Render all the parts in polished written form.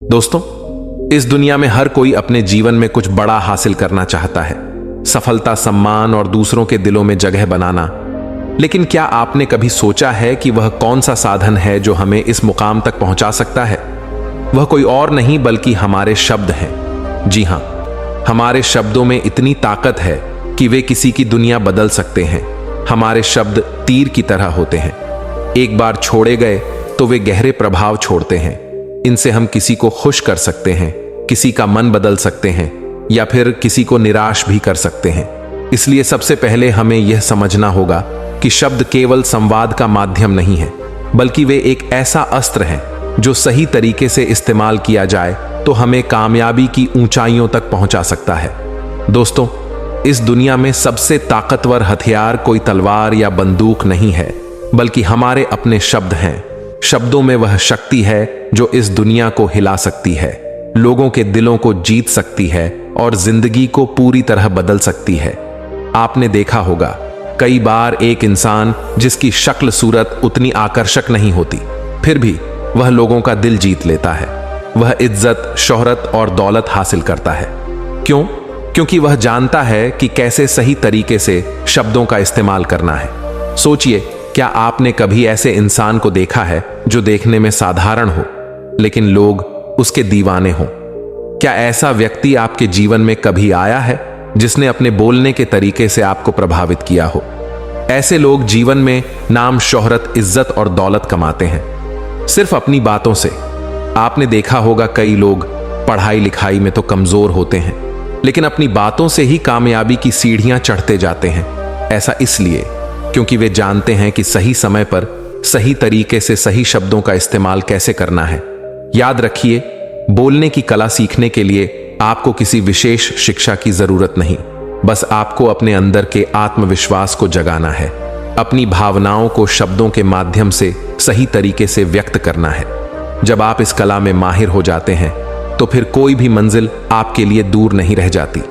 दोस्तों, इस दुनिया में हर कोई अपने जीवन में कुछ बड़ा हासिल करना चाहता है, सफलता, सम्मान और दूसरों के दिलों में जगह बनाना। लेकिन क्या आपने कभी सोचा है कि वह कौन सा साधन है जो हमें इस मुकाम तक पहुंचा सकता है? वह कोई और नहीं बल्कि हमारे शब्द हैं। जी हां, हमारे शब्दों में इतनी ताकत है कि वे किसी की दुनिया बदल सकते हैं। हमारे शब्द तीर की तरह होते हैं, एक बार छोड़े गए तो वे गहरे प्रभाव छोड़ते हैं। इनसे हम किसी को खुश कर सकते हैं, किसी का मन बदल सकते हैं या फिर किसी को निराश भी कर सकते हैं। इसलिए सबसे पहले हमें यह समझना होगा कि शब्द केवल संवाद का माध्यम नहीं है, बल्कि वे एक ऐसा अस्त्र है जो सही तरीके से इस्तेमाल किया जाए तो हमें कामयाबी की ऊंचाइयों तक पहुंचा सकता है। दोस्तों, इस दुनिया में सबसे ताकतवर हथियार कोई तलवार या बंदूक नहीं है, बल्कि हमारे अपने शब्द हैं। शब्दों में वह शक्ति है जो इस दुनिया को हिला सकती है, लोगों के दिलों को जीत सकती है और जिंदगी को पूरी तरह बदल सकती है। आपने देखा होगा, कई बार एक इंसान जिसकी शक्ल सूरत उतनी आकर्षक नहीं होती, फिर भी वह लोगों का दिल जीत लेता है। वह इज्जत, शोहरत और दौलत हासिल करता है। क्यों? क्योंकि वह जानता है कि कैसे सही तरीके से शब्दों का इस्तेमाल करना है। सोचिए, क्या आपने कभी ऐसे इंसान को देखा है जो देखने में साधारण हो लेकिन लोग उसके दीवाने हों? क्या ऐसा व्यक्ति आपके जीवन में कभी आया है जिसने अपने बोलने के तरीके से आपको प्रभावित किया हो? ऐसे लोग जीवन में नाम, शोहरत, इज्जत और दौलत कमाते हैं सिर्फ अपनी बातों से। आपने देखा होगा, कई लोग पढ़ाई लिखाई में तो कमजोर होते हैं लेकिन अपनी बातों से ही कामयाबी की सीढ़ियां चढ़ते जाते हैं। ऐसा इसलिए क्योंकि वे जानते हैं कि सही समय पर सही तरीके से सही शब्दों का इस्तेमाल कैसे करना है। याद रखिए, बोलने की कला सीखने के लिए आपको किसी विशेष शिक्षा की जरूरत नहीं, बस आपको अपने अंदर के आत्मविश्वास को जगाना है, अपनी भावनाओं को शब्दों के माध्यम से सही तरीके से व्यक्त करना है। जब आप इस कला में माहिर हो जाते हैं तो फिर कोई भी मंजिल आपके लिए दूर नहीं रह जाती।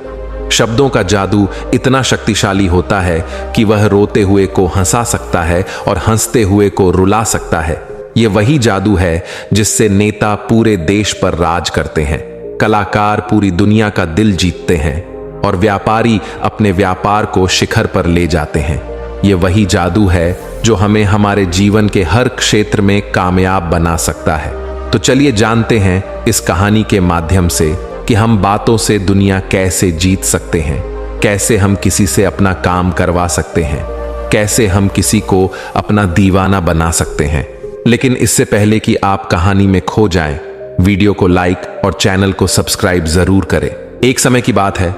शब्दों का जादू इतना शक्तिशाली होता है कि वह रोते हुए को हंसा सकता है और हंसते हुए को रुला सकता है। यह वही जादू है जिससे नेता पूरे देश पर राज करते हैं, कलाकार पूरी दुनिया का दिल जीतते हैं और व्यापारी अपने व्यापार को शिखर पर ले जाते हैं। यह वही जादू है जो हमें हमारे जीवन के हर क्षेत्र में कामयाब बना सकता है। तो चलिए जानते हैं इस कहानी के माध्यम से कि हम बातों से दुनिया कैसे जीत सकते हैं, कैसे हम किसी से अपना काम करवा सकते हैं, कैसे हम किसी को अपना दीवाना बना सकते हैं। लेकिन इससे पहले कि आप कहानी में खो जाएं, वीडियो को लाइक और चैनल को सब्सक्राइब जरूर करें। एक समय की बात है,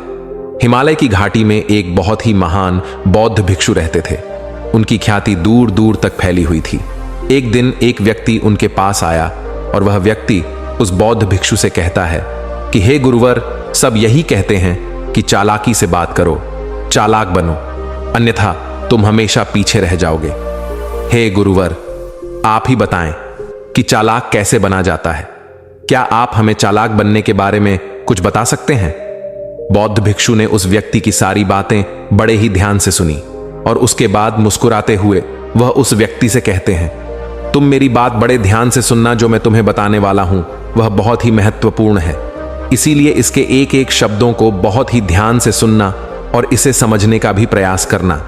हिमालय की घाटी में एक बहुत ही महान बौद्ध भिक्षु रहते थे। उनकी ख्याति दूर दूर तक फैली हुई थी। एक दिन एक व्यक्ति उनके पास आया और वह व्यक्ति उस बौद्ध भिक्षु से कहता है कि हे गुरुवर, सब यही कहते हैं कि चालाकी से बात करो, चालाक बनो, अन्यथा तुम हमेशा पीछे रह जाओगे। हे गुरुवर, आप ही बताएं कि चालाक कैसे बना जाता है। क्या आप हमें चालाक बनने के बारे में कुछ बता सकते हैं? बौद्ध भिक्षु ने उस व्यक्ति की सारी बातें बड़े ही ध्यान से सुनी और उसके बाद मुस्कुराते हुए वह उस व्यक्ति से कहते हैं, तुम मेरी बात बड़े ध्यान से सुनना। जो मैं तुम्हें बताने वाला हूं वह बहुत ही महत्वपूर्ण है, इसीलिए इसके एक एक शब्दों को बहुत ही ध्यान से सुनना और इसे समझने का भी प्रयास करना।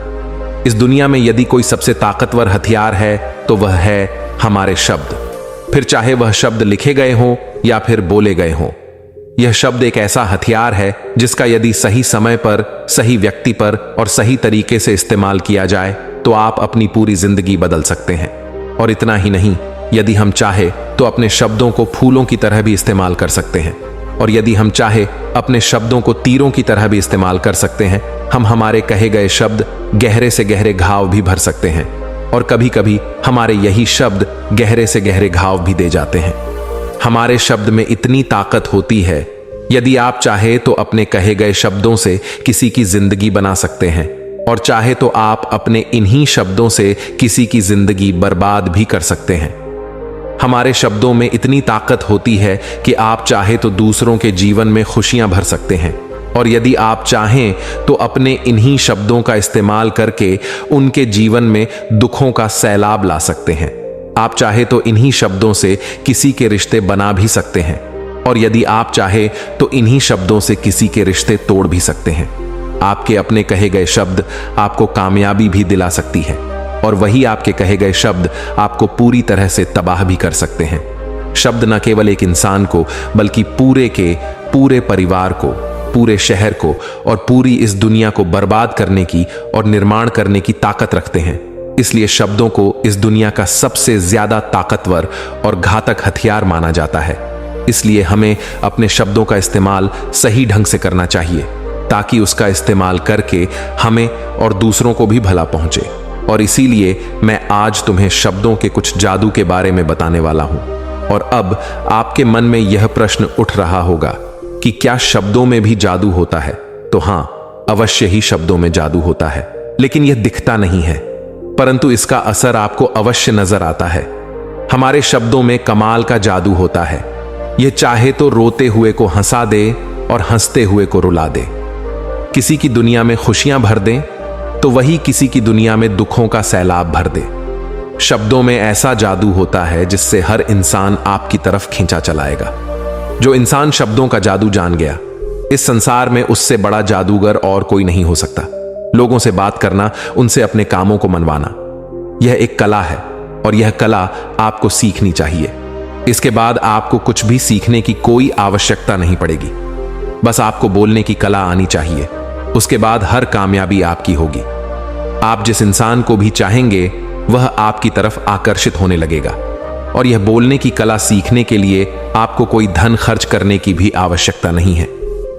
इस दुनिया में यदि कोई सबसे ताकतवर हथियार है तो वह है हमारे शब्द। फिर चाहे वह शब्द लिखे गए हों या फिर बोले गए हों, यह शब्द एक ऐसा हथियार है जिसका यदि सही समय पर, सही व्यक्ति पर और सही तरीके से इस्तेमाल किया जाए तो आप अपनी पूरी जिंदगी बदल सकते हैं। और इतना ही नहीं, यदि हम चाहे तो अपने शब्दों को फूलों की तरह भी इस्तेमाल कर सकते हैं और यदि हम चाहे अपने शब्दों को तीरों की तरह भी इस्तेमाल कर सकते हैं। हम हमारे कहे गए शब्द गहरे से गहरे घाव भी भर सकते हैं और कभी कभी हमारे यही शब्द गहरे से गहरे घाव भी दे जाते हैं। हमारे शब्द में इतनी ताकत होती है, यदि आप चाहे तो अपने कहे गए शब्दों से किसी की जिंदगी बना सकते हैं और चाहे तो आप अपने इन्हीं शब्दों से किसी की जिंदगी बर्बाद भी कर सकते हैं। हमारे शब्दों में इतनी ताकत होती है कि आप चाहे तो दूसरों के जीवन में खुशियां भर सकते हैं और यदि आप चाहें तो अपने इन्हीं शब्दों का इस्तेमाल करके उनके जीवन में दुखों का सैलाब ला सकते हैं। आप चाहे तो इन्हीं शब्दों से किसी के रिश्ते बना भी सकते हैं। और यदि आप चाहे तो इन्हीं शब्दों से किसी के रिश्ते तोड़ भी सकते हैं। आपके अपने कहे गए शब्द आपको कामयाबी भी दिला सकती है और वही आपके कहे गए शब्द आपको पूरी तरह से तबाह भी कर सकते हैं। शब्द न केवल एक इंसान को बल्कि पूरे परिवार को, पूरे शहर को और पूरी इस दुनिया को बर्बाद करने की और निर्माण करने की ताकत रखते हैं। इसलिए शब्दों को इस दुनिया का सबसे ज्यादा ताकतवर और घातक हथियार माना जाता है। इसलिए हमें अपने शब्दों का इस्तेमाल सही ढंग से करना चाहिए ताकि उसका इस्तेमाल करके हमें और दूसरों को भी भला पहुंचे। और इसीलिए मैं आज तुम्हें शब्दों के कुछ जादू के बारे में बताने वाला हूं। और अब आपके मन में यह प्रश्न उठ रहा होगा कि क्या शब्दों में भी जादू होता है? तो हां, अवश्य ही शब्दों में जादू होता है, लेकिन यह दिखता नहीं है, परंतु इसका असर आपको अवश्य नजर आता है। हमारे शब्दों में कमाल का जादू होता है। यह चाहे तो रोते हुए को हंसा दे और हंसते हुए को रुला दे। किसी की दुनिया में खुशियां भर दे तो वही किसी की दुनिया में दुखों का सैलाब भर दे। शब्दों में ऐसा जादू होता है जिससे हर इंसान आपकी तरफ खींचा चलाएगा। जो इंसान शब्दों का जादू जान गया, इस संसार में उससे बड़ा जादूगर और कोई नहीं हो सकता। लोगों से बात करना, उनसे अपने कामों को मनवाना, यह एक कला है और यह कला आपको सीखनी चाहिए। इसके बाद आपको कुछ भी सीखने की कोई आवश्यकता नहीं पड़ेगी। बस आपको बोलने की कला आनी चाहिए। उसके बाद हर कामयाबी आपकी होगी। आप जिस इंसान को भी चाहेंगे वह आपकी तरफ आकर्षित होने लगेगा। और यह बोलने की कला सीखने के लिए आपको कोई धन खर्च करने की भी आवश्यकता नहीं है।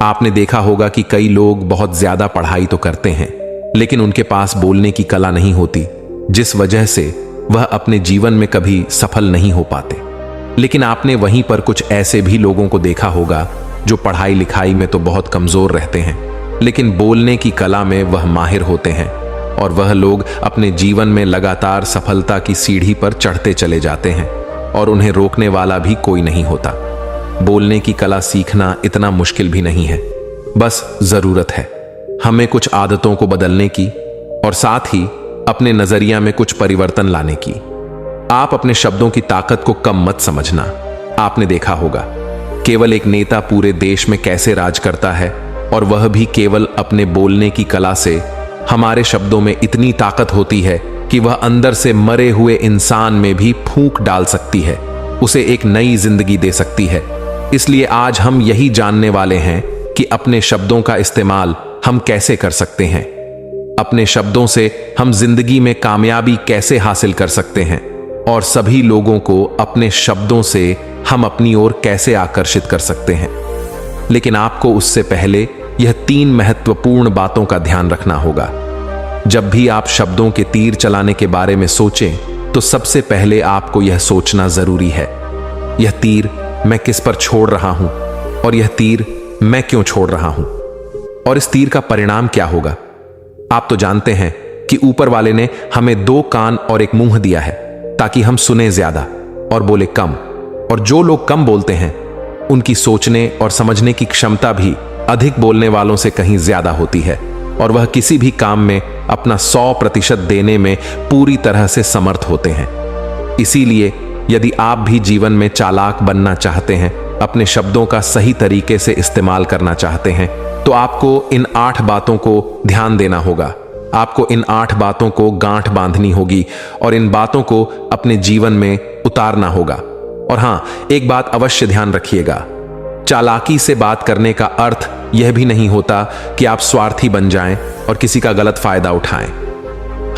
आपने देखा होगा कि कई लोग बहुत ज्यादा पढ़ाई तो करते हैं, लेकिन उनके पास बोलने की कला नहीं होती, जिस वजह से वह अपने जीवन में कभी सफल नहीं हो पाते। लेकिन आपने वहीं पर कुछ ऐसे भी लोगों को देखा होगा जो पढ़ाई लिखाई में तो बहुत कमजोर रहते हैं, लेकिन बोलने की कला में वह माहिर होते हैं और वह लोग अपने जीवन में लगातार सफलता की सीढ़ी पर चढ़ते चले जाते हैं और उन्हें रोकने वाला भी कोई नहीं होता। बोलने की कला सीखना इतना मुश्किल भी नहीं है, बस जरूरत है हमें कुछ आदतों को बदलने की और साथ ही अपने नजरिया में कुछ परिवर्तन लाने की। आप अपने शब्दों की ताकत को कम मत समझना। आपने देखा होगा केवल एक नेता पूरे देश में कैसे राज करता है, और वह भी केवल अपने बोलने की कला से। हमारे शब्दों में इतनी ताकत होती है कि वह अंदर से मरे हुए इंसान में भी फूंक डाल सकती है, उसे एक नई जिंदगी दे सकती है। इसलिए आज हम यही जानने वाले हैं कि अपने शब्दों का इस्तेमाल हम कैसे कर सकते हैं। अपने शब्दों से हम जिंदगी में कामयाबी कैसे हासिल कर सकते हैं और सभी लोगों को अपने शब्दों से हम अपनी ओर कैसे आकर्षित कर सकते हैं। लेकिन आपको उससे पहले यह 3 महत्वपूर्ण बातों का ध्यान रखना होगा। जब भी आप शब्दों के तीर चलाने के बारे में सोचें तो सबसे पहले आपको यह सोचना जरूरी है, यह तीर मैं किस पर छोड़ रहा हूं और यह तीर मैं क्यों छोड़ रहा हूं, और इस तीर का परिणाम क्या होगा। आप तो जानते हैं कि ऊपर वाले ने हमें 2 कान और एक मुंह दिया है ताकि हम सुने ज्यादा और बोले कम। और जो लोग कम बोलते हैं उनकी सोचने और समझने की क्षमता भी अधिक बोलने वालों से कहीं ज्यादा होती है, और वह किसी भी काम में अपना 100% देने में पूरी तरह से समर्थ होते हैं। इसीलिए यदि आप भी जीवन में चालाक बनना चाहते हैं, अपने शब्दों का सही तरीके से इस्तेमाल करना चाहते हैं, तो आपको इन 8 बातों को ध्यान देना होगा। आपको इन 8 बातों को गांठ बांधनी होगी और इन बातों को अपने जीवन में उतारना होगा। और हां, एक बात अवश्य ध्यान रखिएगा, चालाकी से बात करने का अर्थ यह भी नहीं होता कि आप स्वार्थी बन जाएं और किसी का गलत फायदा उठाएं।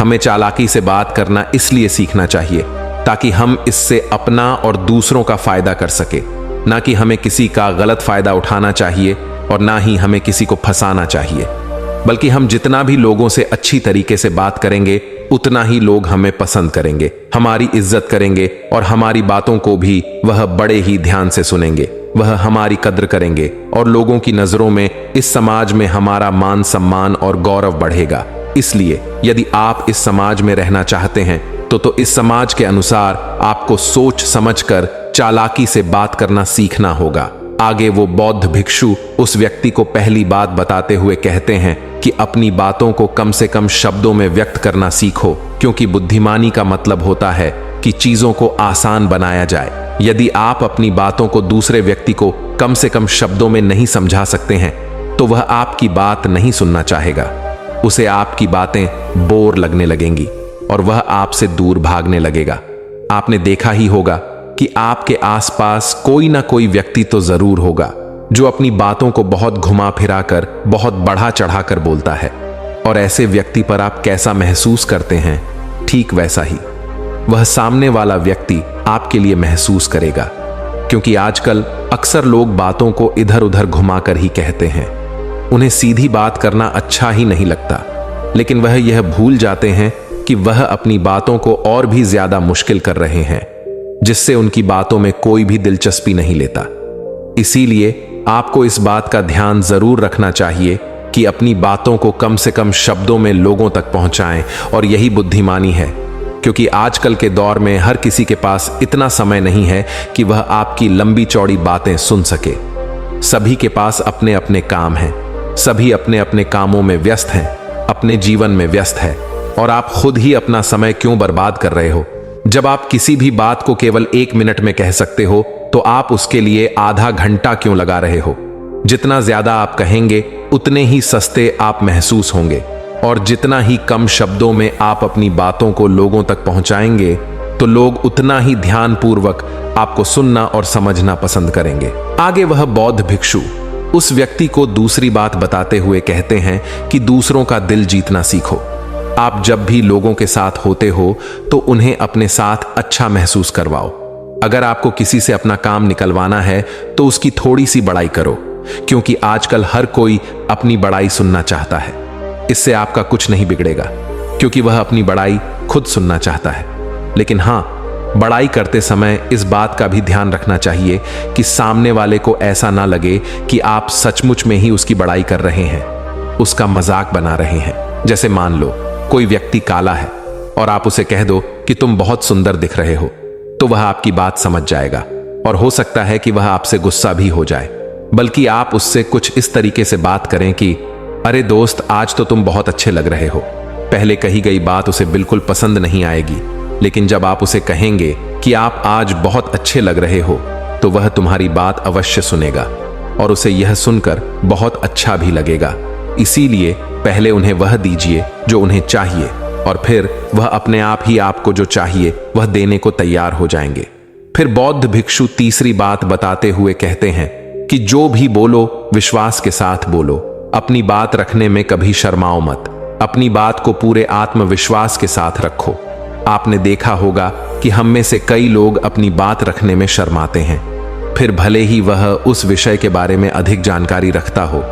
हमें चालाकी से बात करना इसलिए सीखना चाहिए ताकि हम इससे अपना और दूसरों का फायदा कर सके, ना कि हमें किसी का गलत फायदा उठाना चाहिए और ना ही हमें किसी को फंसाना चाहिए। बल्कि हम जितना भी लोगों से अच्छी तरीके से बात करेंगे उतना ही लोग हमें पसंद करेंगे, हमारी इज्जत करेंगे और हमारी बातों को भी वह बड़े ही ध्यान से सुनेंगे। वह हमारी कद्र करेंगे और लोगों की नजरों में इस समाज में हमारा मान सम्मान और गौरव बढ़ेगा। इसलिए यदि आप इस समाज में रहना चाहते हैं तो इस समाज के अनुसार आपको सोच समझकर चालाकी से बात करना सीखना होगा। आगे वो बौद्ध भिक्षु उस व्यक्ति को पहली बात बताते हुए कहते हैं कि अपनी बातों को कम से कम शब्दों में व्यक्त करना सीखो, क्योंकि बुद्धिमानी का मतलब होता है कि चीजों को आसान बनाया जाए। यदि आप अपनी बातों को दूसरे व्यक्ति को कम से कम शब्दों में नहीं समझा सकते हैं तो वह आपकी बात नहीं सुनना चाहेगा। उसे आपकी बातें बोर लगने लगेंगी और वह आपसे दूर भागने लगेगा। आपने देखा ही होगा कि आपके आसपास कोई ना कोई व्यक्ति तो जरूर होगा जो अपनी बातों को बहुत घुमा फिरा कर, बहुत बढ़ा चढ़ा कर बोलता है, और ऐसे व्यक्ति पर आप कैसा महसूस करते हैं, ठीक वैसा ही वह सामने वाला व्यक्ति आपके लिए महसूस करेगा। क्योंकि आजकल अक्सर लोग बातों को इधर उधर घुमाकर ही कहते हैं। उन्हें सीधी बात करना अच्छा ही नहीं लगता, लेकिन वह यह भूल जाते हैं कि वह अपनी बातों को और भी ज्यादा मुश्किल कर रहे हैं, जिससे उनकी बातों में कोई भी दिलचस्पी नहीं लेता। इसीलिए आपको इस बात का ध्यान जरूर रखना चाहिए कि अपनी बातों को कम से कम शब्दों में लोगों तक पहुंचाएं, और यही बुद्धिमानी है। क्योंकि आजकल के दौर में हर किसी के पास इतना समय नहीं है कि वह आपकी लंबी चौड़ी बातें सुन सके। सभी के पास अपने अपने काम हैं, सभी अपने अपने कामों में व्यस्त हैं, अपने जीवन में व्यस्त है, और आप खुद ही अपना समय क्यों बर्बाद कर रहे हो? जब आप किसी भी बात को केवल 1 मिनट में कह सकते हो तो आप उसके लिए आधा घंटा क्यों लगा रहे हो? जितना ज्यादा आप कहेंगे उतने ही सस्ते आप महसूस होंगे, और जितना ही कम शब्दों में आप अपनी बातों को लोगों तक पहुंचाएंगे तो लोग उतना ही ध्यानपूर्वक आपको सुनना और समझना पसंद करेंगे। आगे वह बौद्ध भिक्षु उस व्यक्ति को दूसरी बात बताते हुए कहते हैं कि दूसरों का दिल जीतना सीखो। आप जब भी लोगों के साथ होते हो तो उन्हें अपने साथ अच्छा महसूस करवाओ। अगर आपको किसी से अपना काम निकलवाना है तो उसकी थोड़ी सी बड़ाई करो, क्योंकि आजकल हर कोई अपनी बड़ाई सुनना चाहता है। इससे आपका कुछ नहीं बिगड़ेगा, क्योंकि वह अपनी बड़ाई खुद सुनना चाहता है। लेकिन हां, बड़ाई करते समय इस बात का भी ध्यान रखना चाहिए कि सामने वाले को ऐसा ना लगे कि आप सचमुच में ही उसकी बड़ाई कर रहे हैं, उसका मजाक बना रहे हैं। जैसे मान लो कोई व्यक्ति काला है और आप उसे कह दो कि तुम बहुत सुंदर दिख रहे हो, तो वह आपकी बात समझ जाएगा, और हो सकता है कि वह आपसे गुस्सा भी हो जाए। बल्कि आप उससे कुछ इस तरीके से बात करें कि अरे दोस्त, आज तो तुम बहुत अच्छे लग रहे हो। पहले कही गई बात उसे बिल्कुल पसंद नहीं आएगी, लेकिन जब आप उसे कहेंगे कि आप आज बहुत अच्छे लग रहे हो तो वह तुम्हारी बात अवश्य सुनेगा, और उसे यह सुनकर बहुत अच्छा भी लगेगा। इसीलिए पहले उन्हें वह दीजिए जो उन्हें चाहिए, और फिर वह अपने आप ही आपको जो चाहिए वह देने को तैयार हो जाएंगे। फिर बौद्ध भिक्षु तीसरी बात बताते हुए कहते हैं कि जो भी बोलो विश्वास के साथ बोलो। अपनी बात रखने में कभी शर्माओ मत। अपनी बात को पूरे आत्मविश्वास के साथ रखो। आपने देखा होगा कि हम में से कई लोग अपनी बात रखने में शर्माते हैं। फिर भले ही वह उस विषय के बारे में अधिक जानकारी रखता हो,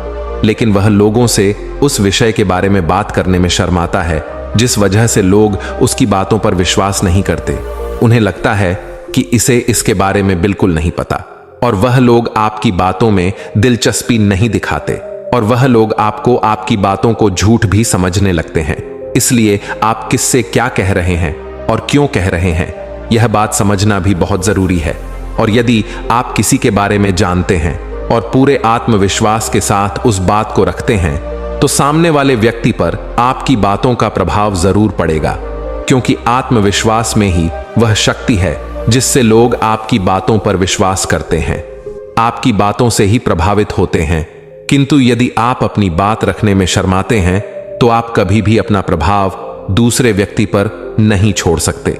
लेकिन वह लोगों से उस विषय के बारे में बात करने में शर्माता है, जिस वजह से लोग उसकी बातों पर विश्वास नहीं करते। उन्हें लगता है कि इसे इसके बारे में बिल्कुल नहीं पता, और वह लोग आपकी बातों में दिलचस्पी नहीं दिखाते, और वह लोग आपको आपकी बातों को झूठ भी समझने लगते हैं। इसलिए आप किससे क्या कह रहे हैं और क्यों कह रहे हैं, यह बात समझना भी बहुत जरूरी है। और यदि आप किसी के बारे में जानते हैं और पूरे आत्मविश्वास के साथ उस बात को रखते हैं, तो सामने वाले व्यक्ति पर आपकी बातों का प्रभाव जरूर पड़ेगा, क्योंकि आत्मविश्वास में ही वह शक्ति है जिससे लोग आपकी बातों पर विश्वास करते हैं, आपकी बातों से ही प्रभावित होते हैं। किंतु यदि आप अपनी बात रखने में शर्माते हैं तो आप कभी भी अपना प्रभाव दूसरे व्यक्ति पर नहीं छोड़ सकते।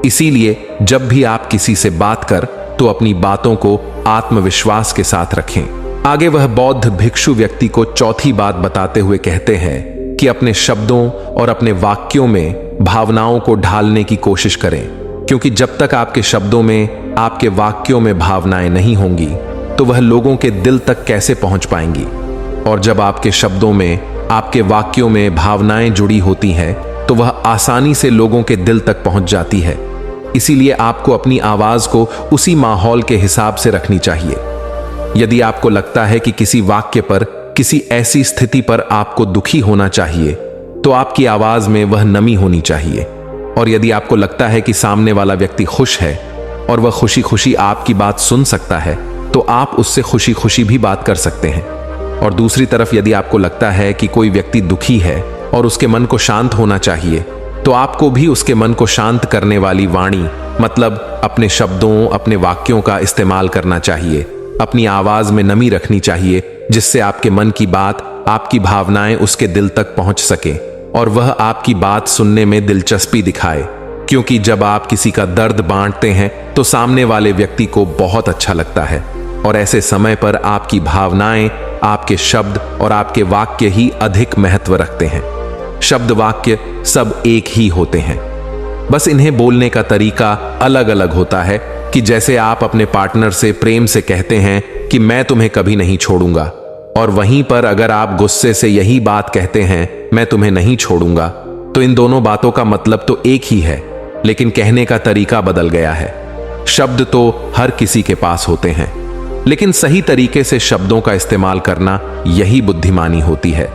इसीलिए जब भी आप किसी से बात कर तो अपनी बातों को आत्मविश्वास के साथ रखें। आगे वह बौद्ध भिक्षु व्यक्ति को चौथी बात बताते हुए कहते हैं कि अपने शब्दों और अपने वाक्यों में भावनाओं को ढालने की कोशिश करें, क्योंकि जब तक आपके शब्दों में, आपके वाक्यों में भावनाएं नहीं होंगी तो वह लोगों के दिल तक कैसे पहुंच पाएंगी। और जब आपके शब्दों में, आपके वाक्यों में भावनाएं जुड़ी होती हैं तो वह आसानी से लोगों के दिल तक पहुंच जाती है। इसीलिए आपको अपनी आवाज को उसी माहौल के हिसाब से रखनी चाहिए। यदि आपको लगता है कि किसी वाक्य पर, किसी ऐसी स्थिति पर आपको दुखी होना चाहिए, तो आपकी आवाज में वह नमी होनी चाहिए। और यदि आपको लगता है कि सामने वाला व्यक्ति खुश है और वह खुशी खुशी आपकी बात सुन सकता है, तो आप उससे खुशी खुशी भी बात कर सकते हैं। और दूसरी तरफ यदि आपको लगता है कि कोई व्यक्ति दुखी है और उसके मन को शांत होना चाहिए, तो आपको भी उसके मन को शांत करने वाली वाणी, मतलब अपने शब्दों, अपने वाक्यों का इस्तेमाल करना चाहिए। अपनी आवाज में नमी रखनी चाहिए, जिससे आपके मन की बात, आपकी भावनाएं उसके दिल तक पहुंच सके और वह आपकी बात सुनने में दिलचस्पी दिखाए। क्योंकि जब आप किसी का दर्द बांटते हैं तो सामने वाले व्यक्ति को बहुत अच्छा लगता है, और ऐसे समय पर आपकी भावनाएं, आपके शब्द और आपके वाक्य ही अधिक महत्व रखते हैं। शब्द वाक्य सब एक ही होते हैं, बस इन्हें बोलने का तरीका अलग अलग होता है। कि जैसे आप अपने पार्टनर से प्रेम से कहते हैं कि मैं तुम्हें कभी नहीं छोड़ूंगा, और वहीं पर अगर आप गुस्से से यही बात कहते हैं, मैं तुम्हें नहीं छोड़ूंगा, तो इन दोनों बातों का मतलब तो एक ही है, लेकिन कहने का तरीका बदल गया है। शब्द तो हर किसी के पास होते हैं, लेकिन सही तरीके से शब्दों का इस्तेमाल करना यही बुद्धिमानी होती है।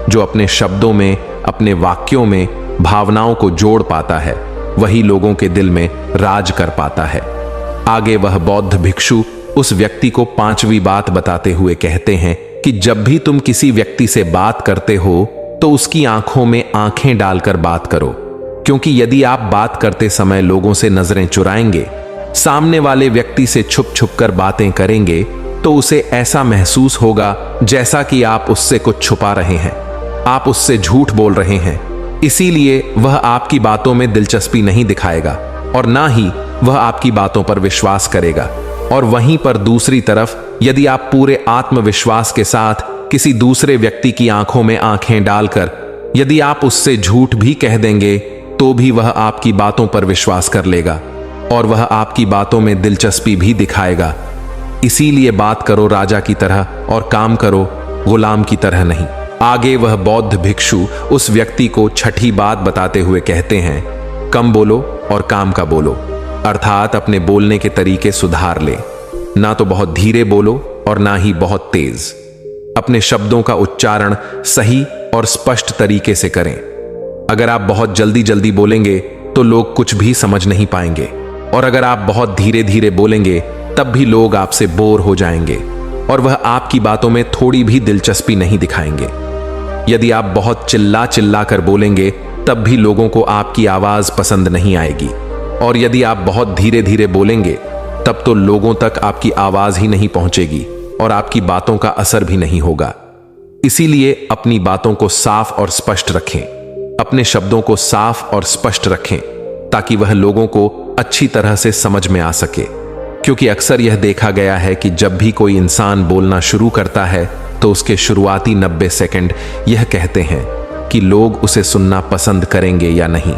जो अपने शब्दों में, अपने वाक्यों में भावनाओं को जोड़ पाता है, वही लोगों के दिल में राज कर पाता है। आगे वह बौद्ध भिक्षु उस व्यक्ति को 5वीं बात बताते हुए कहते हैं कि जब भी तुम किसी व्यक्ति से बात करते हो तो उसकी आंखों में आंखें डालकर बात करो, क्योंकि यदि आप बात करते समय लोगों से नजरें चुराएंगे, सामने वाले व्यक्ति से छुप छुप कर बातें करेंगे, तो उसे ऐसा महसूस होगा जैसा कि आप उससे कुछ छुपा रहे हैं, आप उससे झूठ बोल रहे हैं। इसीलिए वह आपकी बातों में दिलचस्पी नहीं दिखाएगा और ना ही वह आपकी बातों पर विश्वास करेगा। और वहीं पर दूसरी तरफ यदि आप पूरे आत्मविश्वास के साथ किसी दूसरे व्यक्ति की आंखों में आंखें डालकर यदि आप उससे झूठ भी कह देंगे, तो भी वह आपकी बातों पर विश्वास कर लेगा और वह आपकी बातों में दिलचस्पी भी दिखाएगा। इसीलिए बात करो राजा की तरह और काम करो गुलाम की तरह नहीं। आगे वह बौद्ध भिक्षु उस व्यक्ति को 6ठी बात बताते हुए कहते हैं, कम बोलो और काम का बोलो, अर्थात अपने बोलने के तरीके सुधार ले। ना तो बहुत धीरे बोलो और ना ही बहुत तेज। अपने शब्दों का उच्चारण सही और स्पष्ट तरीके से करें। अगर आप बहुत जल्दी जल्दी बोलेंगे तो लोग कुछ भी समझ नहीं पाएंगे, और अगर आप बहुत धीरे धीरे बोलेंगे तब भी लोग आपसे बोर हो जाएंगे और वह आपकी बातों में थोड़ी भी दिलचस्पी नहीं दिखाएंगे। यदि आप बहुत चिल्ला चिल्ला कर बोलेंगे तब भी लोगों को आपकी आवाज पसंद नहीं आएगी, और यदि आप बहुत धीरे धीरे बोलेंगे तब तो लोगों तक आपकी आवाज ही नहीं पहुंचेगी और आपकी बातों का असर भी नहीं होगा। इसीलिए अपनी बातों को साफ और स्पष्ट रखें, अपने शब्दों को साफ और स्पष्ट रखें, ताकि वह लोगों को अच्छी तरह से समझ में आ सके। क्योंकि अक्सर यह देखा गया है कि जब भी कोई इंसान बोलना शुरू करता है तो उसके शुरुआती 90 सेकंड यह कहते हैं कि लोग उसे सुनना पसंद करेंगे या नहीं,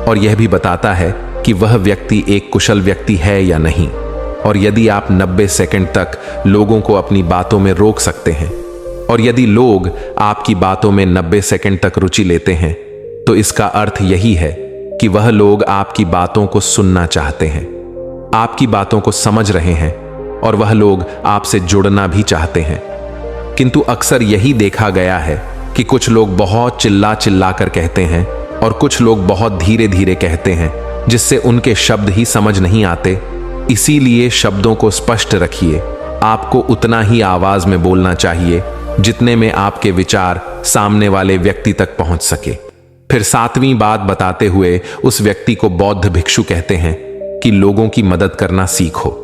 और यह भी बताता है कि वह व्यक्ति एक कुशल व्यक्ति है या नहीं। और यदि आप 90 सेकंड तक लोगों को अपनी बातों में रोक सकते हैं, और यदि लोग आपकी बातों में 90 सेकंड तक रुचि लेते हैं, तो इसका अर्थ यही है कि वह लोग आपकी बातों को सुनना चाहते हैं, आपकी बातों को समझ रहे हैं, और वह लोग आपसे जुड़ना भी चाहते हैं। किंतु अक्सर यही देखा गया है कि कुछ लोग बहुत चिल्ला चिल्ला कर कहते हैं और कुछ लोग बहुत धीरे धीरे कहते हैं, जिससे उनके शब्द ही समझ नहीं आते। इसीलिए शब्दों को स्पष्ट रखिए। आपको उतना ही आवाज में बोलना चाहिए जितने में आपके विचार सामने वाले व्यक्ति तक पहुंच सके। फिर 7वीं बात बताते हुए उस व्यक्ति को बौद्ध भिक्षु कहते हैं कि लोगों की मदद करना सीखो।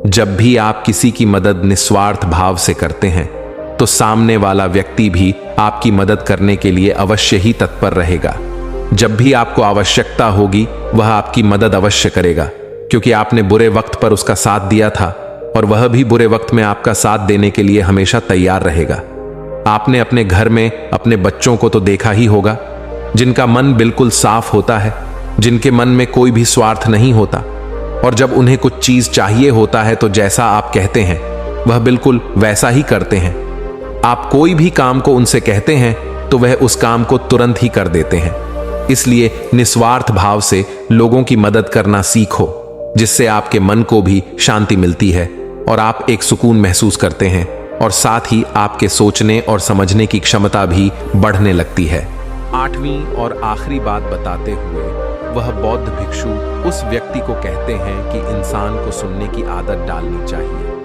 जब भी आप किसी की मदद निस्वार्थ भाव से करते हैं तो सामने वाला व्यक्ति भी आपकी मदद करने के लिए अवश्य ही तत्पर रहेगा। जब भी आपको आवश्यकता होगी वह आपकी मदद अवश्य करेगा, क्योंकि आपने बुरे वक्त पर उसका साथ दिया था और वह भी बुरे वक्त में आपका साथ देने के लिए हमेशा तैयार रहेगा। आपने अपने घर में अपने बच्चों को तो देखा ही होगा, जिनका मन बिल्कुल साफ होता है, जिनके मन में कोई भी स्वार्थ नहीं होता, और जब उन्हें कुछ चीज चाहिए होता है तो जैसा आप कहते हैं वह बिल्कुल वैसा ही करते हैं। आप कोई भी काम को उनसे कहते हैं तो वह उस काम को तुरंत ही कर देते हैं। इसलिए निस्वार्थ भाव से लोगों की मदद करना सीखो, जिससे आपके मन को भी शांति मिलती है और आप एक सुकून महसूस करते हैं, और साथ ही आपके सोचने और समझने की क्षमता भी बढ़ने लगती है। 8वीं और आखिरी बात बताते हुए वह बौद्ध भिक्षु उस व्यक्ति को कहते हैं कि इंसान को सुनने की आदत डालनी चाहिए।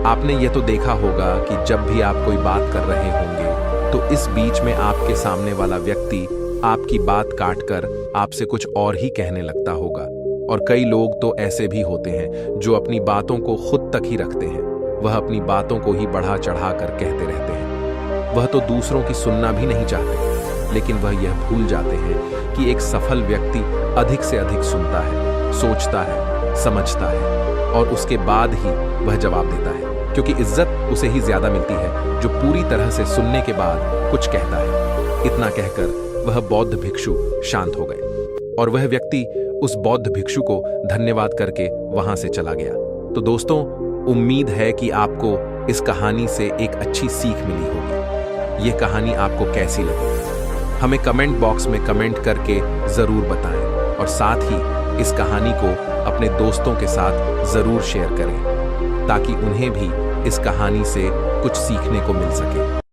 आपने ये तो देखा होगा कि जब भी आप कोई बात कर रहे होंगे तो इस बीच में आपके सामने वाला व्यक्ति आपकी बात काटकर आपसे कुछ और ही कहने लगता होगा। और कई लोग तो ऐसे भी होते हैं जो अपनी बातों को खुद तक ही रखते हैं। वह अपनी बातों को ही बढ़ा चढ़ा कर कहते रहते हैं। वह तो दूसरों की सुनना भी नहीं चाहते, लेकिन वह यह भूल जाते हैं कि एक सफल व्यक्ति अधिक से अधिक सुनता है, सोचता है, समझता है और उसके बाद ही वह जवाब देता है, क्योंकि इज्जत उसे ही ज्यादा मिलती है जो पूरी तरह से सुनने के बाद कुछ कहता है। इतना कहकर वह बौद्ध भिक्षु शांत हो गए और वह व्यक्ति उस बौद्ध भिक्षु को धन्यवाद करके वहां से चला गया। तो दोस्तों, उम्मीद है कि आपको इस कहानी से एक अच्छी सीख मिली होगी। यह कहानी आपको कैसी लगी हमें कमेंट बॉक्स में कमेंट करके जरूर बताएं और साथ ही इस कहानी को अपने दोस्तों के साथ जरूर शेयर करें ताकि उन्हें भी इस कहानी से कुछ सीखने को मिल सके।